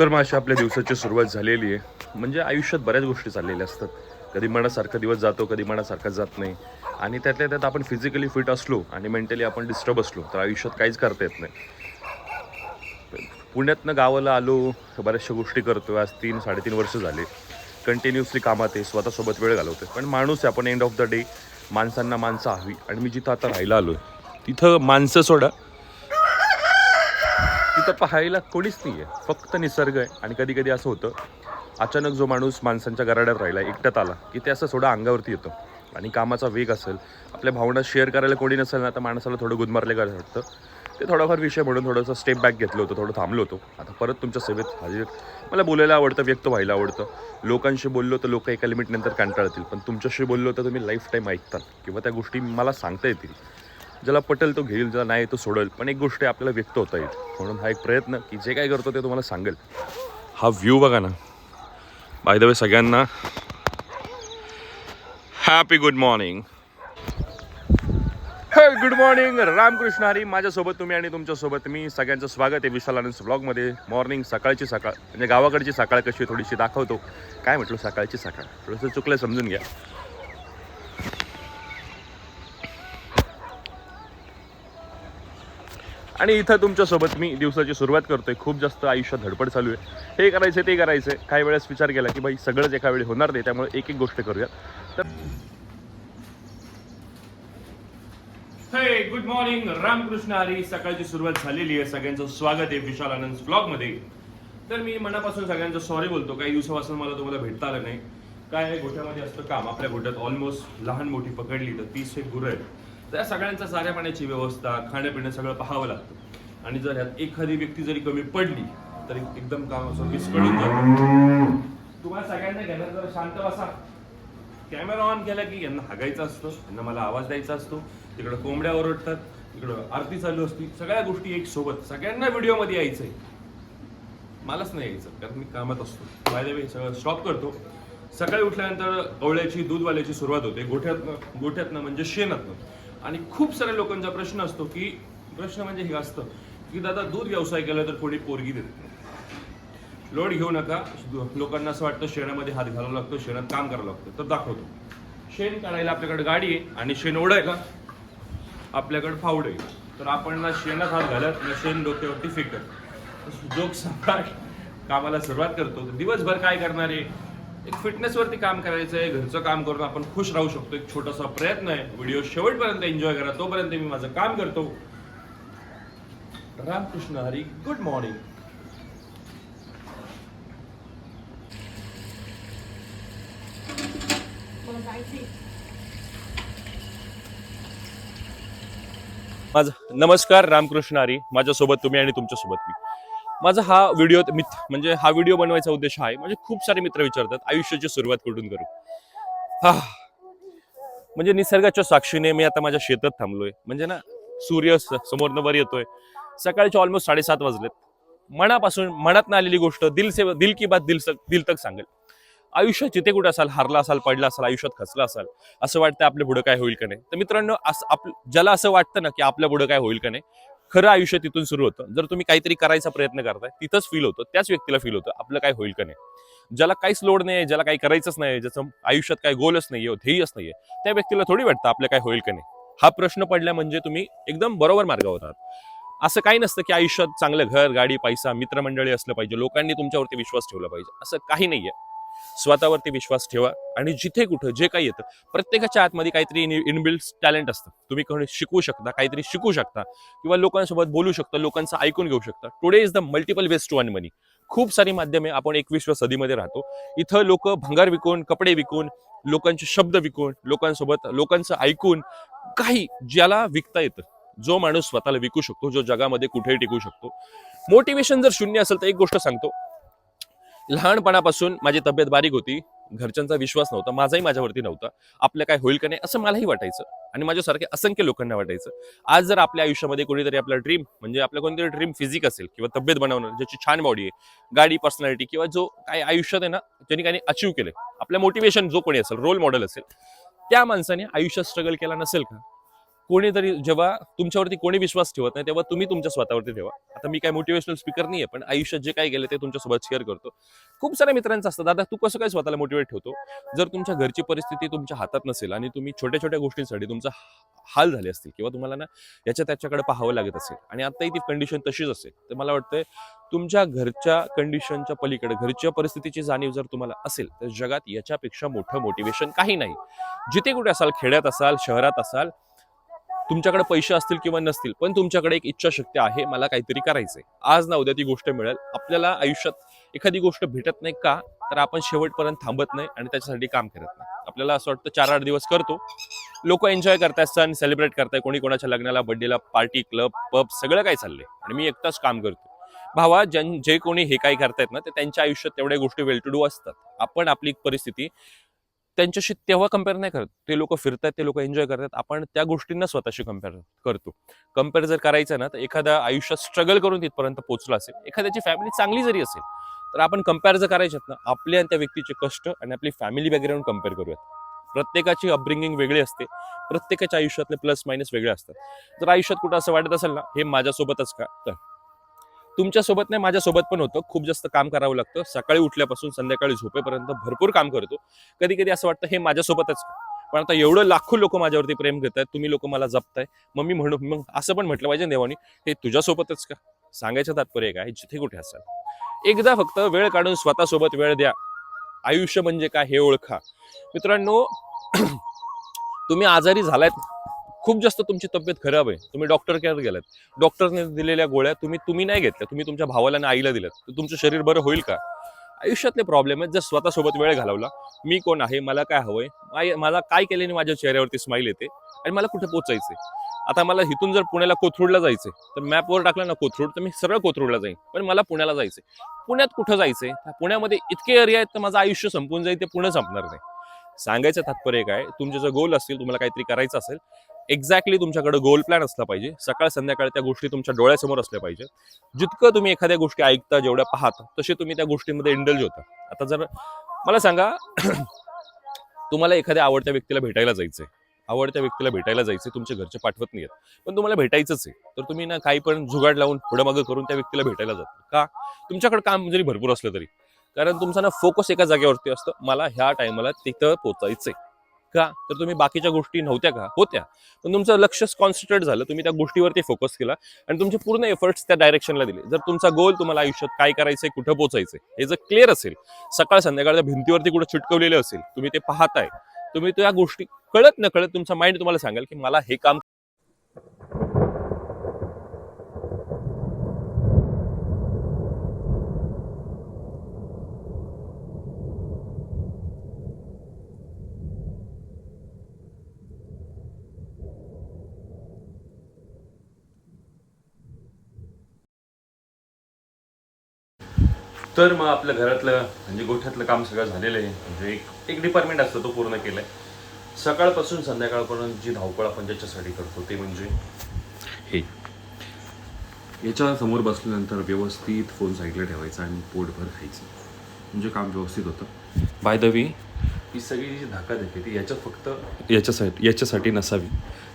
तर मग अशी आपल्या दिवसाची सुरुवात झालेली आहे. म्हणजे आयुष्यात बऱ्याच गोष्टी चाललेल्या असतात. कधी मनासारखा दिवस जातो, कधी मनासारखा जात नाही. आणि त्यातल्या त्यात आपण फिजिकली फिट असलो आणि मेंटली आपण डिस्टर्ब असलो तर आयुष्यात काहीच करता येत नाही. पुण्यातनं गावाला आलो, बऱ्याचशा गोष्टी करतो. आज 3-3.5 वर्ष झाले कंटिन्युअसली कामात आहे, स्वतःसोबत वेळ घालवतो. पण माणूस आहे आपण, एंड ऑफ द डे माणसांना माणसं हवी. आणि मी जिथं आता राहायला आलो तिथं माणसं सोडा, तिथं पाहायला कोणीच नाही आहे, फक्त निसर्ग आहे. आणि कधी कधी असं होतं, अचानक जो माणूस माणसांच्या घराड्यात राहिला, एकट्यात आला की ते असं थोडं अंगावरती येतं. आणि कामाचा वेग असेल, आपल्या भावना शेअर करायला कोणी नसेल ना, तर माणसाला थोडं गुदमारले का वाटतं. ते थोडाफार विषय म्हणून थोडंसं स्टेप बॅक घेतलं होतं, थोडं थांबलो होतो. आता परत तुमच्या सेवेत हजर. मला बोलायला आवडतं, व्यक्त व्हायला आवडतं. लोकांशी बोललो तर लोक एका लिमिटनंतर कंटाळतील, पण तुमच्याशी बोललो तर तुम्ही लाईफ टाईम ऐकताल किंवा त्या गोष्टी मला सांगता येतील. ज्याला पटेल तो घेईल, ज्याला नाही तो सोडेल, पण एक गोष्ट आपल्याला व्यक्त होता येईल. म्हणून हा एक प्रयत्न की जे काय करतो ते तुम्हाला सांगेल. हा व्ह्यू बघा ना. बाय द वे सगळ्यांना हॅपी गुड मॉर्निंग. हे गुड मॉर्निंग, रामकृष्ण हरी. माझ्यासोबत तुम्ही आणि तुमच्यासोबत मी. सगळ्यांचं स्वागत आहे विशाल आनंद ब्लॉगमध्ये. मॉर्निंग, सकाळची सकाळ, म्हणजे गावाकडची सकाळ कशी थोडीशी दाखवतो. काय म्हटलं, सकाळची सकाळ थोडंसं चुकलं, समजून घ्या. आणि इथं तुमच्यासोबत मी दिवसाची सुरुवात करतोय. खूप जास्त आयुष्यात धडपड चालू आहे. हे करायचं ते करायचं. काही वेळेस विचार केला की बाई सगळंच एका वेळी होणार नाही, त्यामुळे एक एक गोष्ट करूया. तर हे गुड मॉर्निंग, रामकृष्ण हरी. सकाळची सुरुवात झालेली आहे. सगळ्यांचं स्वागत आहे विशाल आनंद ब्लॉगमध्ये. तर मी मनापासून सगळ्यांचं सॉरी बोलतो. काही दिवसापासून मला तुम्हाला भेटता आलं नाही. काय गोठ्यामध्ये असतं काम. आपल्या गोठ्यात ऑलमोस्ट लहान मोठी पकडली तर 30 एक गुरं आहेत. त्या सगळ्यांचा साऱ्या पाण्याची व्यवस्था, खाण्यापिणं सगळं पाहावं लागतं. आणि जर ह्यात एखादी व्यक्ती जरी कमी पडली तर एकदम काम असं विस्कळून जातं. तुम्हाला सगळ्यांना घेणार, जरा शांत बसा. कॅमेरा ऑन केला की यांना हागायचं असतं, यांना मला आवाज द्यायचा असतो. तिकडं कोंबड्या ओरडतात, तिकडं आरती चालू असती. सगळ्या गोष्टी एक सोबत, सगळ्यांना व्हिडिओमध्ये यायचंय, मलाच नाही यायचं कारण मी कामात असतो. बाय द वे सगळं स्टॉप करतो. सकाळी उठल्यानंतर गवळ्याची, दूधवाल्याची सुरुवात होते. गोठ्यातनं म्हणजे शेणातनं. आणि खूप साऱ्या लोकांचा प्रश्न असतो की, प्रश्न म्हणजे हे असतं की दादा दूध व्यवसाय केला तर कोणी पोरगी देत नाही. लोड घेऊ नका. लोकांना असं वाटतं शेणामध्ये हात घालावा लागतो, शेणात काम करावं लागतं. तर दाखवतो. शेण काढायला आपल्याकडे गाडी आहे आणि शेण ओढायला आपल्याकडे फावडं आहे. तर आपण ना शेणात हात घालत ना शेण डोक्यावरती फेकत, जोक सकाळ कामाला सुरुवात करतो. तर दिवसभर काय करणार आहे, एक फिटनेसवरती काम करायचं आहे. घरचं काम करून आपण खुश राहू शकतो. एक छोटासा प्रयत्न आहे. व्हिडिओ शेवटपर्यंत एन्जॉय करा. तोपर्यंत मी माझं काम करतो. रामकृष्ण हरी. Good morning. माझं नमस्कार, रामकृष्ण हरी. माझ्यासोबत तुम्ही आणि तुमच्यासोबत मी. माझा हा व्हिडिओ म्हणजे हा व्हिडिओ बनवायचा उद्देश आहे, म्हणजे खूप सारे मित्र विचारतात आयुष्याची सुरुवात कुठून करू. हा म्हणजे निसर्गाच्या साक्षीने मी आता माझ्या शेतात थांबलोय. म्हणजे ना, सूर्य समोरनं वर येतोय. सकाळचे ऑलमोस्ट 7:30 वाजलेत. मनापासून, मनातनं आलेली गोष्ट दिल की बात दिल तक सांगेल. आयुष्यात जिथे कुठे असाल, हारला असाल, पडला असाल, आयुष्यात खचला असाल, असं वाटतं आपल्या पुढे काय होईल का नाही. तर मित्रांनो, ज्याला असं वाटतं ना की आपल्या पुढे काय होईल का नाही, खरं आयुष्य तिथून सुरू होतं. जर तुम्ही काहीतरी करायचा प्रयत्न करताय, तिथंच फील होतं, त्याच व्यक्तीला फील होतं आपलं काय होईल का नाही. ज्याला काहीच लोड नाही, ज्याला काही करायचंच नाही, ज्याचं आयुष्यात काही गोलच नाहीये, ध्येयच नाहीये, त्या व्यक्तीला थोडी वाटतं आपलं काय होईल का नाही. हा प्रश्न पडला म्हणजे तुम्ही एकदम बरोबर मार्गावर आहात. असं काही नसतं की आयुष्यात चांगलं घर, गाडी, पैसा, मित्रमंडळी असलं पाहिजे, लोकांनी तुमच्यावरती विश्वास ठेवला पाहिजे, असं काही नाहीये. स्वतःवरती विश्वास ठेवा. आणि जिथे कुठं जे काही येतं, प्रत्येकाच्या आतमध्ये काहीतरी इनबिल्ट टॅलेंट असतं. तुम्ही कोणी शिकू शकता, काहीतरी शिकू शकता, किंवा लोकांसोबत बोलू शकता, लोकांचं ऐकून घेऊ शकता. Today is the multiple ways to earn money. खूप सारी माध्यमे, आपण 21व्या सदीमध्ये राहतो. इथं लोक भंगार विकून, कपडे विकून, लोकांचे शब्द विकून, लोकांसोबत लोकांचं ऐकून, काही ज्याला विकता येतं, जो माणूस स्वतःला विकू शकतो, जो जगामध्ये कुठेही टिकू शकतो. मोटिवेशन जर शून्य असेल तर एक गोष्ट सांगतो, लहानपणापासून माझी तब्येत बारीक होती, घरच्यांचा विश्वास नव्हता, माझाही माझ्यावरती नव्हता. आपलं काय होईल का नाही असं मलाही वाटायचं, आणि माझ्यासारखे असंख्य लोकांना वाटायचं. आज जर आपल्या आयुष्यामध्ये कोणीतरी आपला ड्रीम, म्हणजे आपलं कोणतरी ड्रीम फिजिक असेल किंवा तब्येत बनवणं, ज्याची छान बॉडी आहे, गाडी, पर्सनॅलिटी, किंवा जो काय आयुष्यात आहे ना, ज्यांनी काही अचीव्ह केले, आपल्या मोटिवेशन जो कोणी असेल, रोल मॉडेल असेल, त्या माणसाने आयुष्यात स्ट्रगल केला नसेल का? कोणीतरी जेव्हा तुमच्यावरती कोणी विश्वास ठेवत नाही तेव्हा तुम्ही तुमच्या स्वतःवरती ठेवा. आता मी काय मोटिवेशनल स्पीकर नाही आहे, पण आयुष्यात जे काय गेले ते तुमच्यासोबत शेअर करतो. खूप साऱ्या मित्रांचं असतं, दादा तू कसं काय स्वतःला मोटिवेट ठेवतो? जर तुमच्या घरची परिस्थिती तुमच्या हातात नसेल आणि तुम्ही छोट्या छोट्या गोष्टींसाठी तुमचा हाल झाले असतील किंवा तुम्हाला ना याच्या त्याच्याकडे पाहावं लागत असेल आणि आताही ती कंडिशन तशीच असेल, तर मला वाटतंय तुमच्या घरच्या कंडिशनच्या पलीकडे घरच्या परिस्थितीची जाणीव जर तुम्हाला असेल तर जगात याच्यापेक्षा मोठं मोटिवेशन काही नाही. जिथे कुठे असाल, खेड्यात असाल, शहरात असाल, तुमच्याकडे पैसे असतील किंवा नसतील, पण तुमच्याकडे एक इच्छाशक्ती आहे, मला काहीतरी करायचंय. आज ना उद्या ती गोष्ट मिळेल. आपल्याला आयुष्यात एखादी गोष्ट भेटत नाही का, तर आपण शेवटपर्यंत थांबत नाही आणि त्याच्यासाठी काम करत नाही. आपल्याला असं वाटतं 4-8 दिवस करतो, लोक एन्जॉय करतायत, सण सेलिब्रेट करताय, कोणी कोणाच्या लग्नाला, बर्थडेला, पार्टी, क्लब, पब सगळं काय चाललंय आणि मी एकटाच काम करतो. भावा, जे कोणी हे काय करतायत ना, ते त्यांच्या आयुष्यात तेवढ्या गोष्टी वेल टू डू असतात. आपण आपली परिस्थिती त्यांच्याशी तेव्हा कम्पेअर नाही करत. ते लोक फिरतात, ते लोक एन्जॉय करतात, आपण त्या गोष्टींना स्वतःशी कम्पेअर करतो. कम्पेअर जर करायचं ना, तर एखादा आयुष्यात स्ट्रगल करून तिथपर्यंत पोहोचला असेल, एखाद्याची फॅमिली चांगली जरी असेल, तर आपण कम्पेअर जर करायच्यात ना, आपले आणि त्या व्यक्तीचे कष्ट आणि आपली फॅमिली बॅकग्राऊंड कम्पेअर करूयात. प्रत्येकाची अपब्रिंगिंग वेगळी असते, प्रत्येकाच्या आयुष्यातले प्लस मायनस वेगळे असतात. जर आयुष्यात कुठं असं वाटत असेल ना, हे माझ्यासोबतच का, तर तुमच्यासोबत नाही, माझ्यासोबत पण होतं. खूप जास्त काम करावं लागतं. सकाळी उठल्यापासून संध्याकाळी झोपेपर्यंत भरपूर काम करतो. कधी कधी असं वाटतं हे माझ्यासोबतच का, पण आता एवढं लाखो लोक माझ्यावरती प्रेम करतायत, तुम्ही लोक मला जपताय, मग मग असं पण म्हटलं पाहिजे देवानी, हे तुझ्यासोबतच का. सांगायचं तात्पर्य काय, जिथे कुठे असाल एकदा फक्त वेळ काढून स्वतःसोबत वेळ द्या. आयुष्य म्हणजे काय हे ओळखा. मित्रांनो, तुम्ही आजारी झालात, खूप जास्त तुमची तब्येत खराब आहे, तुम्ही डॉक्टर केअर गेलात, डॉक्टरने दिलेल्या गोळ्या तुम्ही नाही घेतल्या, तुम्ही तुमच्या भावाला आणि आईला दिल्यात, तर तुमचं शरीर बरं होईल का? आयुष्यातले प्रॉब्लेम आहेत. जर स्वतःसोबत वेळ घालवला, मी कोण आहे, मला काय हवंय, मला काय केल्याने माझ्या चेहऱ्यावरती स्माईल येते आणि मला कुठे पोहोचायचंय. आता मला इथून जर पुण्याला कोथरूडला जायचंय, तर मॅपवर टाकलं ना कोथरूड, तर मी सरळ कोथरूडला जाईन, पण मला पुण्याला जायचंय. पुण्यात कुठं जायचंय, पुण्यामध्ये इतके एरिया आहेत, तर माझं आयुष्य संपून जाईल, ते पुणे संपणार नाही. सांगायचं तात्पर्य काय, तुमचे जर गोल असतील, तुम्हाला काहीतरी करायचं असेल, एक्झॅक्टली तुमच्याकडे गोल प्लॅन असला पाहिजे. सकाळ संध्याकाळ त्या गोष्टी तुमच्या डोळ्यासमोर असल्या पाहिजे. जितकं तुम्ही एखाद्या गोष्टी ऐकता, जेवढ्या पाहता, तसे तुम्ही त्या गोष्टींमध्ये इंडल्ज होता. आता जर मला सांगा, तुम्हाला एखाद्या आवडत्या व्यक्तीला भेटायला जायचंय, तुमच्या घरचे पाठवत नाहीयेत, पण तुम्हाला भेटायचंच आहे, तर तुम्ही ना काही पण जुगाड लावून पुढे मागं करून त्या व्यक्तीला भेटायला जाता का? तुमच्याकडे काम जरी भरपूर असलं तरी, कारण तुमचा ना फोकस एका जागेवरती असतं, मला ह्या टायमाला तिथं पोचायचंय. का? तर तुम्ही बाकीच्या गोष्टी नव्हत्या का? होत्या, पण तुमचं लक्ष कॉन्सन्ट्रेट झालं, तुम्ही त्या गोष्टीवरती फोकस केला आणि तुमचे पूर्ण एफर्ट्स त्या डायरेक्शनला दिले. जर तुमचा गोल, तुम्हाला आयुष्यात काय करायचंय, कुठं पोहोचायचंय, हे जर क्लिअर असेल, सकाळ संध्याकाळ त्या भिंतीवरती कुठं चिटकवलेले असेल, तुम्ही ते पाहताय, तुम्ही त्या गोष्टी कळत न कळत तुमचा माइंड तुम्हाला सांगेल की मला हे काम. तर मग आपल्या घरातलं म्हणजे गोठ्यातलं काम सगळं झालेलं आहे. म्हणजे एक डिपार्टमेंट असतं, तो पूर्ण केलंय. सकाळपासून संध्याकाळपर्यंत जी धावपळ आपण ज्याच्यासाठी करतो ते म्हणजे हे, याच्या समोर बसल्यानंतर व्यवस्थित फोन साईडला ठेवायचा आणि पोटभर खायचं, म्हणजे काम व्यवस्थित होतं. बाय द वे, ही सगळी जी धाकाधकी ती याच्यासाठी नसावी.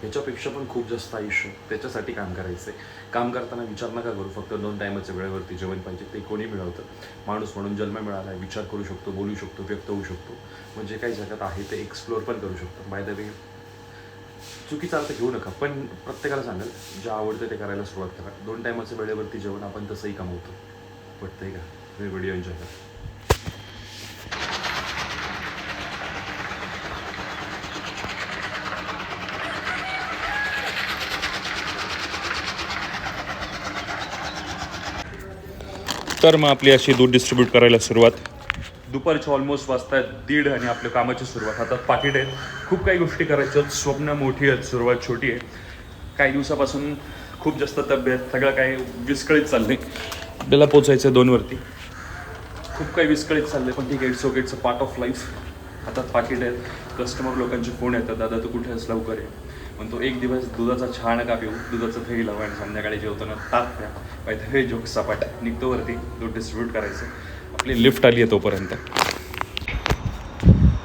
याच्यापेक्षा पण खूप जास्त आयुष्य त्याच्यासाठी काम करायचं आहे. काम करताना विचार नका करू फक्त 2 टायमाच्या वेळेवरती जेवण पाहिजे, ते कोणी मिळवतं. माणूस म्हणून जन्म मिळाला आहे, विचार करू शकतो, बोलू शकतो, व्यक्त होऊ शकतो, म्हणजे काही जगात आहे ते एक्सप्लोअर पण करू शकतो. बाय द वे, चुकीचा अर्थ घेऊ नका, पण प्रत्येकाला सांगाल जे आवडतं ते करायला सुरुवात करा. 2 टायमाच्या वेळेवरती जेवण आपण तसंही कमवतो. पटतंय का? तुम्ही व्हिडिओ एन्जॉय करा. तर मग आपली अशी दूध डिस्ट्रीब्यूट करायला सुरुवात. दुपारचे ऑलमोस्ट वाजतायत 1:30 आणि आपल्या कामाची सुरुवात. हातात पाकिट आहेत, खूप काही गोष्टी करायच्या आहेत. स्वप्न मोठी आहेत, सुरुवात छोटी आहे. काही दिवसापासून खूप जास्त तब्येत सगळं काही विस्कळीत चाललंय. आपल्याला पोचायचं आहे 2वरती. खूप काही विस्कळीत चाललंय, पण ठीक आहे, it's okay, it's a part of life. हातात पाकिट आहेत, कस्टमर लोकांचे फोन येतात, दादा तू कुठे आहेस, लवकर आहे. पण तो एक दिवस दुधाचा चहा नका पिऊ, दुधाचं दही लावा आणि संध्याकाळी जेवताना ताक प्या. पाहिजे हे जोक सपाट निघतो वरती, दूध डिस्ट्रीब्यूट करायचं. आपली लिफ्ट आली आहे तोपर्यंत.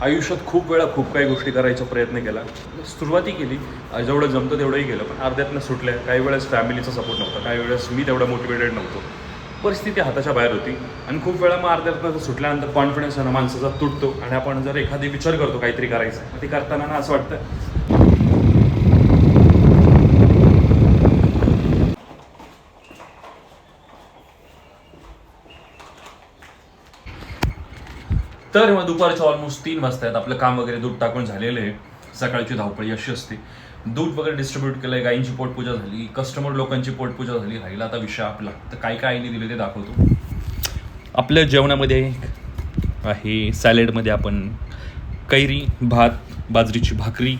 आयुष्यात खूप वेळा खूप काही गोष्टी करायचा प्रयत्न केला, सुरुवाती केली, जेवढं जमतं तेवढंही केलं, पण अर्ध्यातनं सुटल्या. काही वेळेस फॅमिलीचा सपोर्ट नव्हता, काही वेळेस मी तेवढा मोटिवेटेड नव्हतो, परिस्थिती हाताच्या बाहेर होती. आणि खूप वेळा मग अर्ध्यातनं सुटल्यानंतर कॉन्फिडन्स आहे ना माणसाचा तुटतो, आणि आपण जर एखादी विचार करतो काहीतरी करायचं, मग ते करताना ना असं वाटतं तर मग दुपारच्या ऑलमोस्ट 3 वाजता आहेत. आपलं काम वगैरे दूध टाकून झालेलं आहे. सकाळची धावपळी अशी असते. दूध वगैरे डिस्ट्रीब्यूट केलंय, गायींची पोटपूजा झाली, कस्टमर लोकांची पोटपूजा झाली. राहिला आता विषय आपला. तर काय काय आईने दिले ते दाखवतो. आपल्या जेवणामध्ये आहे, सॅलेडमध्ये आपण कैरी, भात, बाजरीची भाकरी,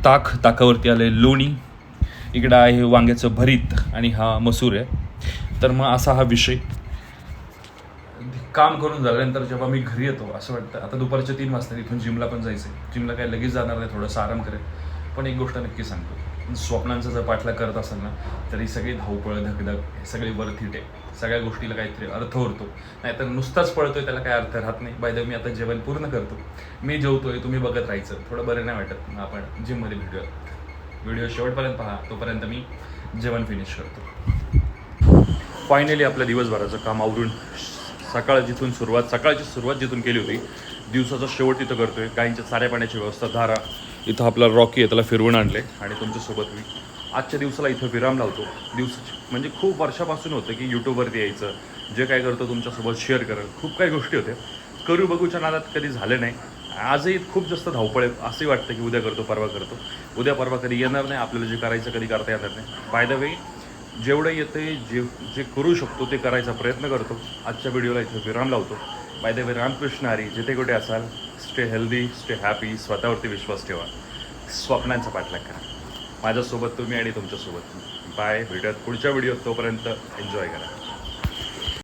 ताकावरती आलं आहे लोणी, इकडं आहे वांग्याचं भरीत, आणि हा मसूर आहे. तर मग असा हा विषय. काम करून झाल्यानंतर जेव्हा मी घरी येतो असं वाटतं आता दुपारच्या 3 वाजता इथून जिमला पण जायचं आहे. जिमला काय लगेच जाणार नाही, थोडंसं आराम करेल. पण एक गोष्ट नक्की सांगतो, स्वप्नांचा जर पाठलाग करत असेल ना, तर ही सगळी धावपळ, धगधग हे सगळी वर्थ इट आहे. सगळ्या गोष्टीला काहीतरी अर्थ उरतो. नाहीतर नुसताच पळतोय त्याला काय अर्थ राहत नाही. बाय द वे मी आता जेवण पूर्ण करतो, मी जेवतोय, तुम्ही बघत राहायचं. थोडं बरं नाही वाटत, मग आपण जिममध्ये भेटूया. व्हिडिओ शेवटपर्यंत पहा, तोपर्यंत मी जेवण फिनिश करतो. फायनली आपल्या दिवसभराचं काम आवरून सकाळची सुरुवात जिथून केली होती, दिवसाचा शेवट तिथं करतोय. गायींच्या चाऱ्या पाण्याची व्यवस्था, धारा, इथं आपला रॉकी आहे त्याला फिरवून आणले, आणि तुमच्यासोबत मी आजच्या दिवसाला इथं विराम लावतो. म्हणजे खूप वर्षापासून होतं की यूट्यूबवरती यायचं, जे काय करतो तुमच्यासोबत शेअर करेल. खूप काही गोष्टी होत्या, करू बघूच्या नादात कधी झालं नाही. आजही खूप जास्त धावपळ आहे. असंही वाटतं की उद्या करतो, परवा करतो. उद्या परवा कधी येणार नाही. आपल्याला जे करायचं कधी करता येणार नाही. बाय द वे जेवढं येते, जे करू शकतो ते करायचा प्रयत्न करतो. आजच्या व्हिडिओला इथे विराम लावतो. By the way Ramkrishna Hari. जिथे कुठे असाल, स्टे हेल्दी, स्टे हॅपी, स्वतःवरती विश्वास ठेवा, स्वप्नांचा पाठलाग करा. माझ्यासोबत तुम्ही आणि तुमच्यासोबत मी. बाय, भेटूयात पुढच्या व्हिडिओत. तोपर्यंत एन्जॉय करा.